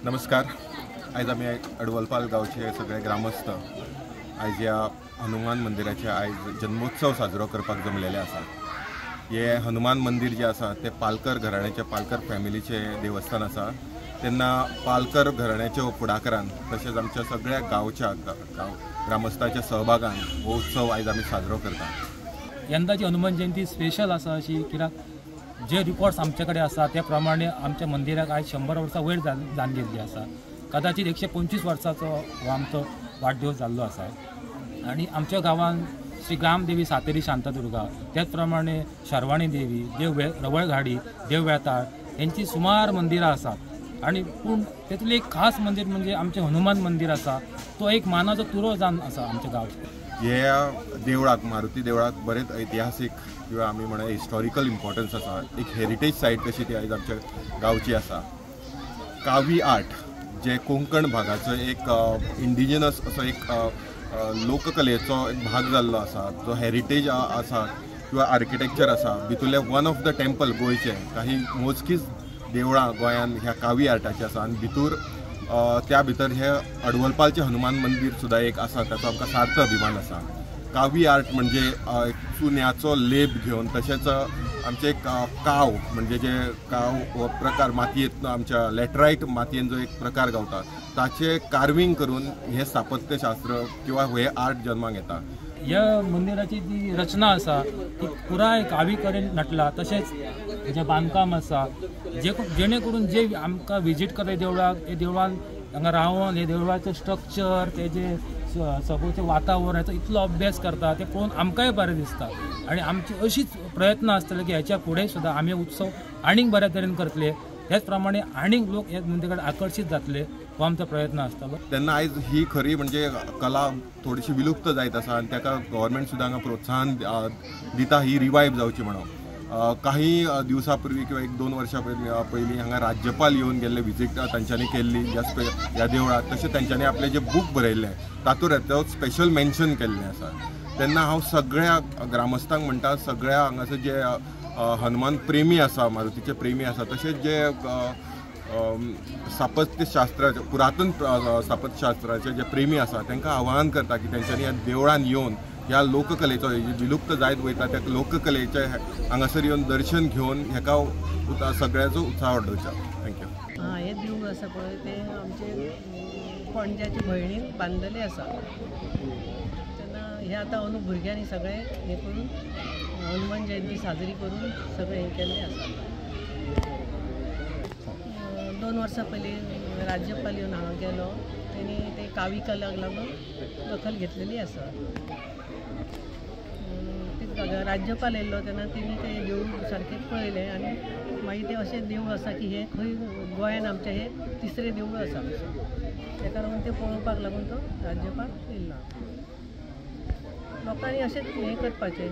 नमस्कार. आज आम्ही अडवलपाल गावचे सगळे ग्रामस्थ आज या हनुमान मंदिराचे आज जन्मोत्सव साजरो करपाक जमलेले आसा. हे हनुमान मंदिर जे आसा ते पालकर घराण्याचे पालकर फॅमिलीचे देवस्थान आसा. तेन्ना पालकर घराण्याच्या फुडाकारान तसेच आमच्या सगळ्या गावच्या ग्रामस्थांच्या सहभागान हो उत्सव आज आम्ही साजरो करता. यंदाची हनुमान जयंती स्पेशल आसा अशी, कित्याक जे रिकॉर्ड्स आमच्याकडे आसा त्या प्रमाणे आमच्या मंदिराक आज 100 वर्सां वयर जावन गेल्ली आसा. कदाचित 125 वर्सांचो हो आमचो वाडदिवस जाल्लो आसा. आणि आमच्या गांवांत श्री ग्रामदेवी सातेरी शांतादुर्गा, त्याच प्रमाणे शर्वाणी देवी, देव रवळघाडी, देव वेताळ यांची सुमार मंदिरां आसात. आणि पूण तेतूंतलें एक खास मंदिर म्हणजे आमचें हनुमान मंदिर आसा. तो एक मानाचो तुरो जावन आसा आमच्या गांवांत. ह्या देवळाक मारुती देवळाक बरेच ऐतिहासिक किंवा आम्ही म्हणा हिस्टॉरिकल इम्पॉर्टन्स आसा. एक हेरिटेज सायट कशी ती आज आमच्या गावची आसा. कावी आर्ट जे कोंकण भागाचो एक इंडिजिनस असो एक लोककलेचो एक भाग जाल्लो आसा, जो हेरिटेज आसा किंवा आर्किटेक्चर आसा. भितूरले वन ऑफ द टेम्पल गोंयचे काही मोजकीच देवळां गोंयान ह्या कावी आर्टाची आसा. आणि भितूर त्या भितर हे अडवलपालचे हनुमान मंदिर सुद्धा एक आसा. त्याचो आमकां सार्थ अभिमान आसा. कावी आर्ट म्हणजे चुन्याचो लेप घेवन तशेंच आमचे एक काव म्हणजे जे काव हो प्रकार मातयेंत आमच्या लॅटरायट मातयेन जो एक प्रकार गावता ताचे कार्विंग करून हे स्थापत्यशास्त्र किंवा हे आर्ट जन्माक येता. ह्या मंदिराची जी रचना आसा ती पुराय कावी कडेन नटला. तशेंच जे बांदकाम आसा जेणे करून जे आमकां विजीट करता देवळाक, हे देवळान हांगा रावन हे देवळाचें स्ट्रक्चर, तेजे सगळें वातावरण हाचो इतलो अभ्यास करता ते पळोवन आमकांय बरें दिसता. आणि आमची अशीच प्रयत्न आसतले की हेच्या फुडें सुद्दां आमी उत्सव आनीक बऱ्या तरेन करतले. त्याच प्रमाणे आनीक लोक ह्या मंदिरा कडेन आकर्शीत जातले हो आमचो प्रयत्न आसता. तेन्ना आयज ही खरी म्हणजे कला थोडीशी विलुप्त जायत आसा आणि ताका गव्हर्मेंट सुद्दां हांगा प्रोत्साहन दिता ही रिवायव जावची म्हणून. काही दिवसां पूर्वी किंवा 1-2 वर्सां पयलीं हांगा राज्यपाल येवन गेल्ले विजीट तांच्यांनी केल्ली ह्या देवळाक. तशें तांच्यांनी आपले जे बूक बरयल्ले तातूंत हाचो स्पेशल मेन्शन केल्लें आसा. तेन्ना हांव सगळ्या ग्रामस्थांक म्हणटा, सगळ्या हांगासर जे हनुमान प्रेमी आसा, मारुतीचे प्रेमी आसा, तशेंच जे स्थापत्यशास्त्राचे पुरातन स्थापत्यशास्त्राचे जे प्रेमी आसा तांकां आवाहन करता की तेंच्यांनी ह्या देवळान येवन ह्या लोककलेचो विलुप्त जायत वयता त्या लोककलेचे हांगासर येवन दर्शन घेवन हेका सगळ्याचो उत्साह वाडोवचा. थँक्यू. हे देवूळ आसा पळय ते आमचे पणज्याच्या भयणीन बांदलेले आसा. तेन्ना हे आतां अंदू भुरग्यांनी सगळे हे करून हनुमान जयंती साजरी करून सगळे हे केल्ले आसा. 2 वर्सां पयलीं राज्यपाल येवन हांगा गेलो. तेणी ते कावी कलाक लागून दखल घेतलेली आसा. राज्यपाल येयल्लो तेन्ना तेणी ते देवूळ सारकें पळयलें आणि मागीर ते अशें देवूळ आसा की हे खंय गोंयान आमचें हे 3रे देवूळ आसा. तेका लागून ते पळोवपाक लागून तो राज्यपाल येयल्लो. लोकांनी अशेंच हें करपाचें.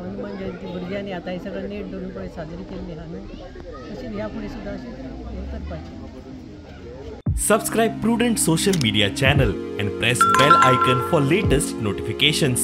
हनुमान जयंती भुरग्यांनी आतां हे सगळें नीट धरून पळय साजरी केल्ली आहा न्हू, तशेंच ह्या फुडें सुद्दां अशें हें करपाचें. Subscribe Prudent social media channel and press bell icon for latest notifications.